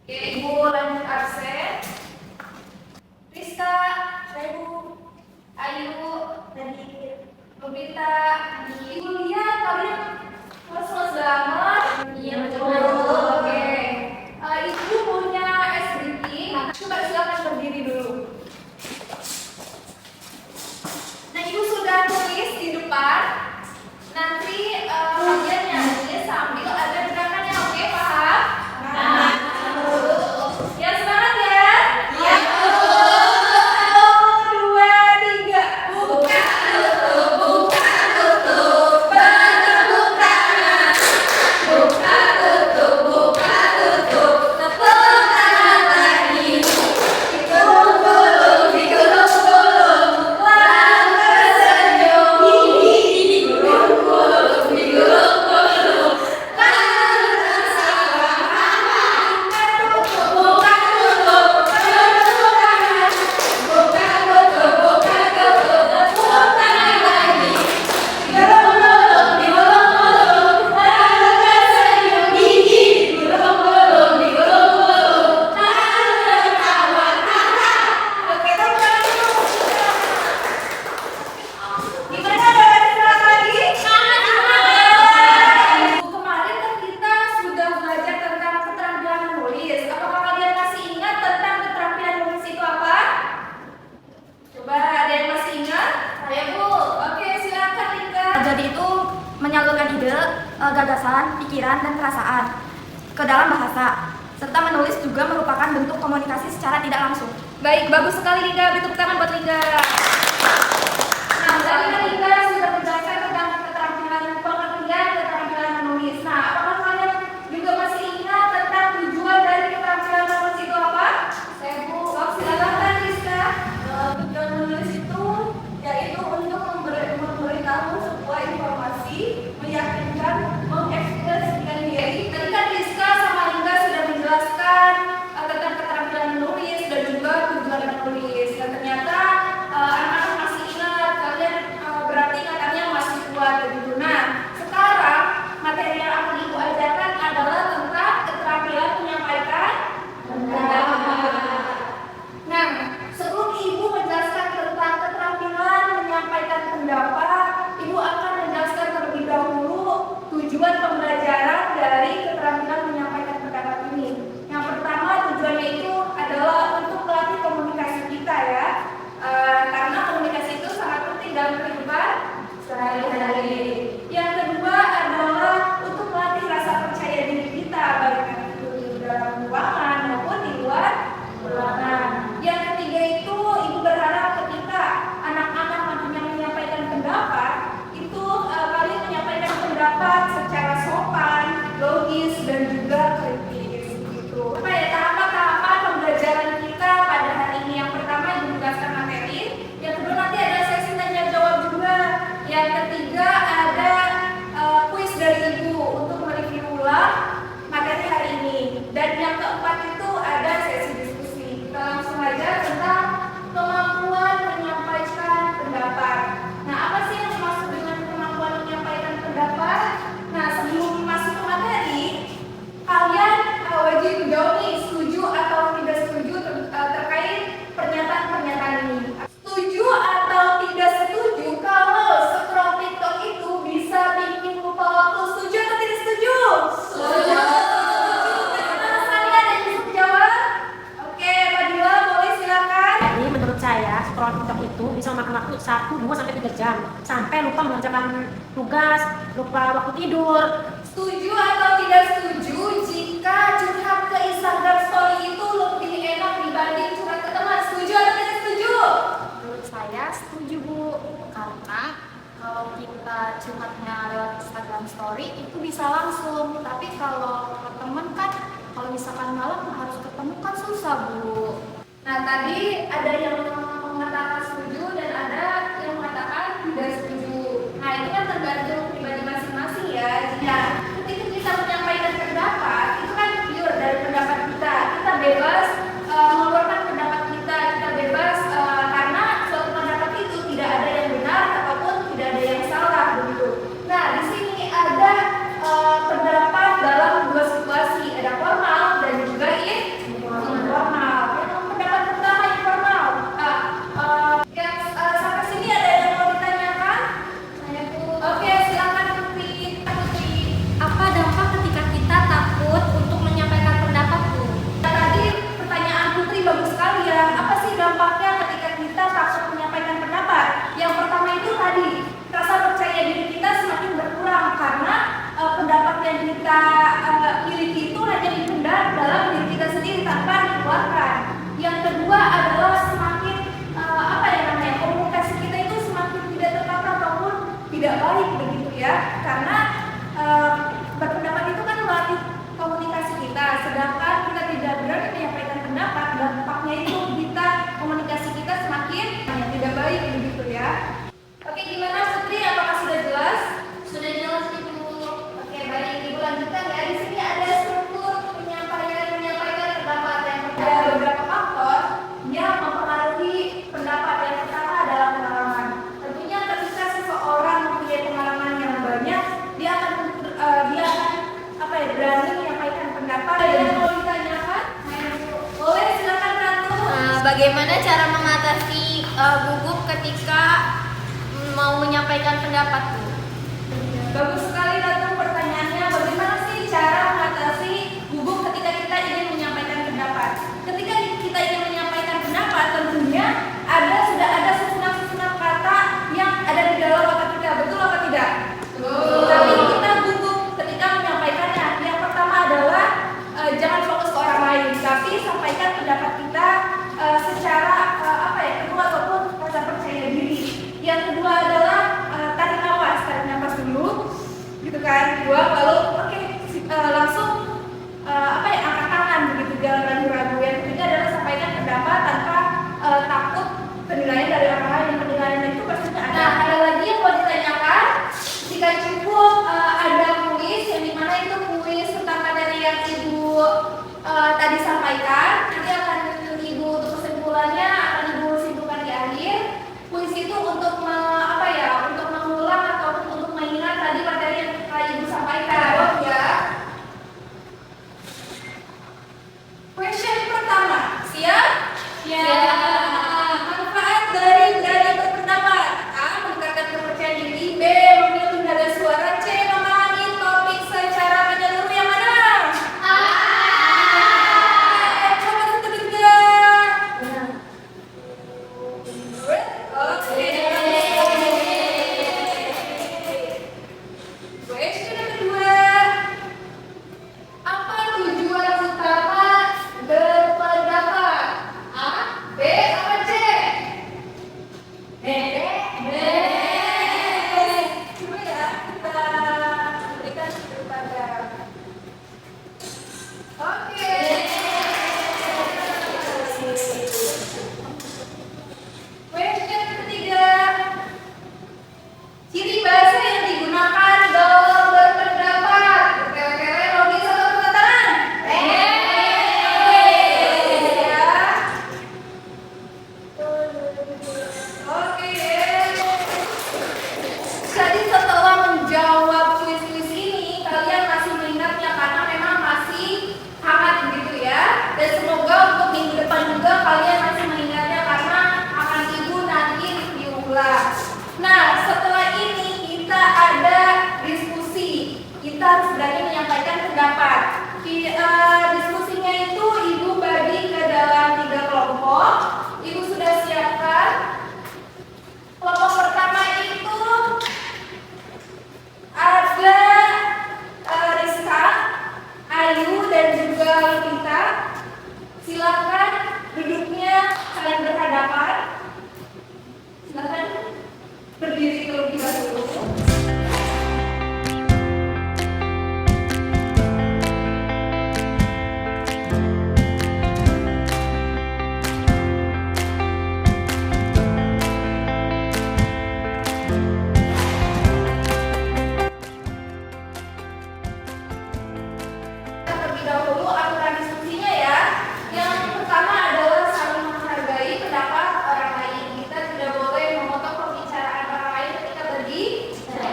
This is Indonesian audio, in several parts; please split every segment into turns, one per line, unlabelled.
Oke, Ibu lanjut absen. Rizka, Ibu, Ayu, tadi Nobita, Ibu lihat kalian kelas banget. Iya betul. Oke, Ibu punya es drinking. Coba silakan berdiri dulu. Nah, Ibu sudah tulis di depan. Nanti kalian nyanyi sambil ada gerakannya. Oke, paham? Paham. Ya semangat ya. Iya. 1, 2, 3. Buka tutup, buka tutup, bertepuk tangan. Buka tutup, buka tutup, tepuk tangan lagi. Digulung-gulung, digulung-gulung, lalu tersenyum. Digulung-gulung, digulung-gulung, lalu tersenyum. Buka tutup, bertepuk tangan. Buka tutup, buka tutup, tepuk tangan lagi. Digulung-gulung, digulung-gulung, lalu tersenyum. Digulung-gulung, digulung-gulung, lalu tertawa. Oke, tepuk tangan dulu. Gimana, ada istirahat lagi? Ibu, kemarin kan kita sudah belajar tentang keterampilan menulis. Apakah kalian masih ingat tentang keterampilan menulis itu apa? Coba ada yang masih ingat? Ayo Bu. Oke, silakan Rika.
Jadi itu menyalurkan ide, gagasan, pikiran, dan perasaan ke dalam bahasa. Serta menulis juga merupakan bentuk komunikasi secara tidak langsung.
Baik, bagus sekali Rika. Beri tepuk tangan buat Rika. Nah, tadi kan Rika sudah menjelaskan tentang keterampilan pengertian keterampilan menulis. Nah, apakah kalian juga masih ingat tentang tujuan dari keterampilan menulis itu apa? Saya Bu. Sok, silakan Rizka.
Tujuan menulis itu yaitu untuk memberitahu sebuah informasi, meyakinkan, mengekspresikan diri.
Tadi kan Rizka sama Rika sudah menjelaskan tentang keterampilan menulis dan juga tujuan menulis. Dan ternyata anak-anak masih ingat, kalian berarti ingatannya masih kuat begitu. Nah, sekarang materi yang akan Ibu ajarkan adalah tentang keterampilan menyampaikan pendapat. Nah, sebelum Ibu menjelaskan tentang keterampilan menyampaikan pendapat, Ibu akan menjelaskan terlebih dahulu tujuan pembelajaran dari keterampilan menyampaikan pendapat ini. Yang pertama, tujuannya itu adalah untuk melatih komunikasi kita ya. Karena komunikasi itu sangat penting dalam kehidupan sehari-hari. Yang kedua adalah untuk melatih rasa percaya diri kita, baik itu di dalam ruangan maupun di luar ruangan. Yang ketiga itu Ibu berharap ketika anak-anak nantinya menyampaikan pendapat, itu kalian menyampaikan pendapat secara sopan, logis, dan juga kritis gitu. Apa ya tahapan-tahapan pembelajaran kita pada hari ini? Yang pertama Ibu menjelaskan materi, yang kedua nanti ada sesi tanya jawab juga, yang ketiga ada kuis dari Ibu untuk mereview ulang materi hari ini, dan yang keempat itu ada sesi diskusi. Kita langsung aja tentang kemampuan menyampaikan pendapat. Nah, apa sih yang dimaksud dengan kemampuan menyampaikan pendapat? Nah, sebelum masuk ke materi, kalian wajib menjawab nih, setuju atau tidak setuju terkait pernyataan-pernyataan ini. Setuju atau tidak setuju kalau scroll TikTok itu bisa bikin lupa waktu? Setuju atau tidak setuju? Setuju. Alasannya ada yang bisa jawab? Oke, Mbak Dila boleh silakan.
Jadi menurut saya scroll TikTok itu bisa memakan waktu 1, 2 sampai 3 jam sampai lupa mengerjakan tugas, lupa waktu tidur.
Setuju atau tidak setuju jika curhat ke Instagram story itu lebih enak dibanding curhat ke teman? Setuju atau tidak setuju?
Menurut saya setuju Bu, karena kalau kita curhatnya lewat Instagram Story itu bisa langsung, tapi kalau ke temen kan kalau misalkan malam harus ketemu kan susah Bu.
Nah, tadi ada yang mengatakan setuju dan ada yang mengatakan tidak setuju. Nah, itu kan tergantung pribadi masing-masing ya. Jika ketika kita menyampaikan pendapat, itu kan pure dari pendapat kita. Kita bebas mengeluarkan pendapat kita bebas karena suatu pendapat itu tidak ada yang benar ataupun tidak ada yang salah begitu. Nah, di sini ada pendapat dalam dua situasi, ada formal dan juga informal. miliki itu hanya dipendam dalam diri kita sendiri tanpa dikeluarkan. Yang kedua adalah semakin komunikasi kita itu semakin tidak tertata ataupun tidak baik begitu ya, karena berpendapat itu kan melatih komunikasi kita, sedangkan kita tidak berani menyampaikan pendapat, dampaknya itu kita komunikasi kita semakin tidak baik begitu ya. Oke, gimana Putri? Apakah sudah jelas?
Sudah jelas Ibu.
Oke, baik, Ibu lanjutkan ya. Di sini ada struktur menyampaikan pendapat. Yang ada beberapa faktor yang mempengaruhi pendapat. Yang pertama adalah pengalaman. Tentunya ketika seseorang mempunyai pengalaman yang banyak, dia akan berani menyampaikan pendapat. Ada yang mau ditanyakan? Boleh, silakan Ratu.
Bagaimana cara mengatasi gugup ketika mau menyampaikan pendapat, Bu?
Bagus sekali Ratu pertanyaannya. Bagaimana sih cara mengatasi gugup ketika kita ingin menyampaikan pendapat? Ketika kita ingin menyampaikan pendapat, tentunya sudah ada susunan kata yang ada di dalam otak kita. Betul apa tidak? Betul. Tapi kita gugup ketika menyampaikannya. Yang pertama adalah jangan fokus ke orang lain, tapi sampaikan pendapat kita secara penuh ataupun rasa percaya diri. Yang kedua adalah tarik nafas dulu, gitu kan. Dua, lalu langsung angkat tangan begitu, jangan ragu-ragu. Yang ketiga adalah sampaikan pendapat tanpa takut penilaian dari orang lain. Penilaian itu pastinya ada. Nah, ada lagi yang mau ditanyakan. Jika cukup ada kuis yang dimana itu kuis tentang materi yang Ibu tadi sampaikan. Nanti akan Ibu untuk kesimpulannya akan Ibu simpulkan di akhir. Kuis itu untuk untuk mengulang ataupun untuk mengingat tadi materi yang Ibu sampaikan. Ya. Question pertama, siap?
Siap.
Manfaat dari berpendapat. A. Meningkatkan kepercayaan diri. B. Memilih nada suara. C. Memahami topik secara menyeluruh. Yang mana?
A.
Coba satu tiga. Oke. Question yang kedua. Apa tujuan utama berpendapat? A, B, apa C? B. Coba ya kita berikan kepada. Oke. Question ketiga. Ciri bahasa yang digunakan dalam berpendapat. Kere-kere logis atau perkataan? Ya. Oke. Jadi setelah menjawab kuis-kuis ini, kalian masih mengingatnya karena memang masih hangat begitu ya. Dan semoga untuk minggu depan juga kalian masih mengingatnya karena akan Ibu nanti review ulang. Nah, setelah ini kita ada diskusi. Kita harus berani menyampaikan pendapat. Diskusinya itu Ibu bagi ke dalam 3 kelompok. Ibu sudah siapkan. Kelompok pertama itu ada Rizka, Ayu, dan juga Lupita. Silakan duduknya saling berhadapan. Silakan berdiri terlebih dahulu. Terlebih dahulu aturan diskusinya ya. Yang pertama adalah saling menghargai pendapat orang lain. Kita tidak boleh memotong pembicaraan orang lain ketika berbicara.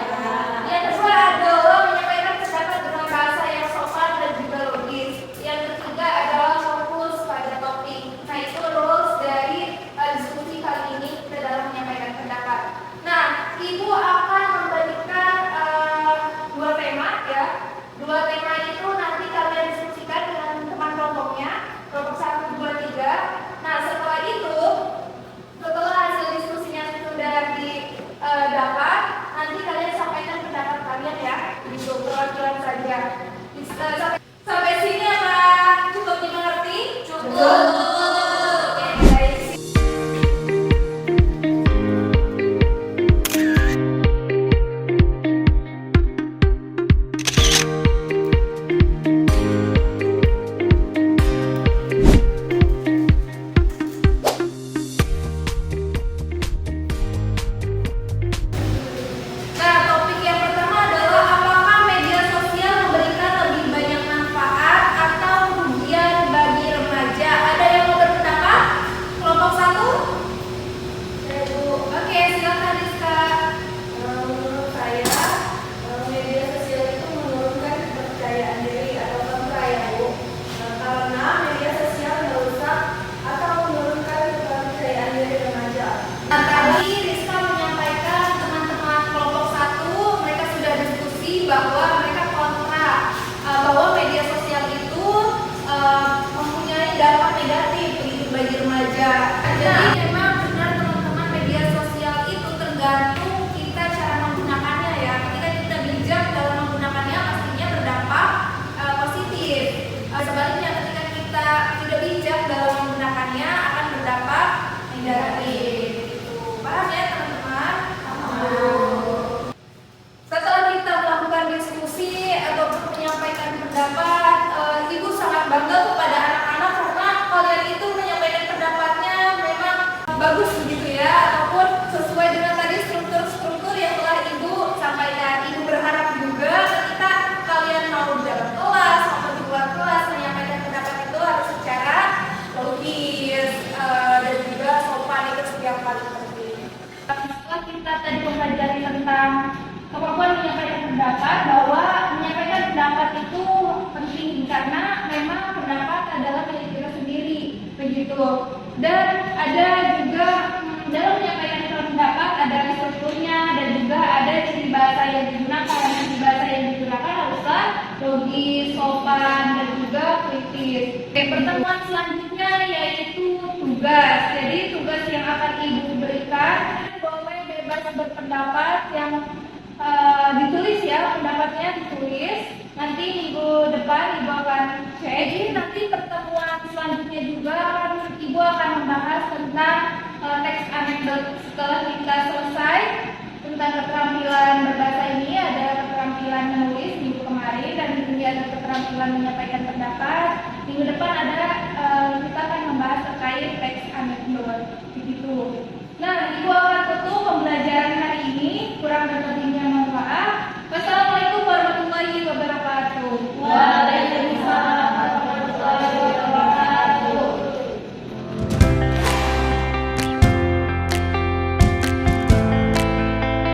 Yang kedua adalah menyampaikan pendapat dengan bahasa yang sopan dan juga logis. Yang ketiga adalah fokus pada topik. Nah, itu rules dari diskusi kali ini kita dalam menyampaikan pendapat. Nah, Ibu akan memberikan 2 tema ya. 2 tema itu nanti kalian diskusikan begitu. Dan ada juga dalam menyampaikan pendapat ada strukturnya dan juga ada ciri bahasa yang digunakan. Ciri bahasa yang digunakan haruslah logis, sopan, dan juga kritis. Oke, pertemuan selanjutnya yaitu tugas. Jadi tugas yang akan ibu berikan boleh bebas berpendapat yang ditulis ya, pendapatnya ditulis. Nanti minggu depan ibu akan cek. Jadi nanti pertemuan selanjutnya juga ibu akan membahas tentang teks anekdot. Setelah kita selesai tentang keterampilan berbahasa ini, ada keterampilan menulis minggu kemarin dan ini ada keterampilan menyampaikan pendapat. Minggu depan ada kita akan membahas terkait teks anekdot begitu.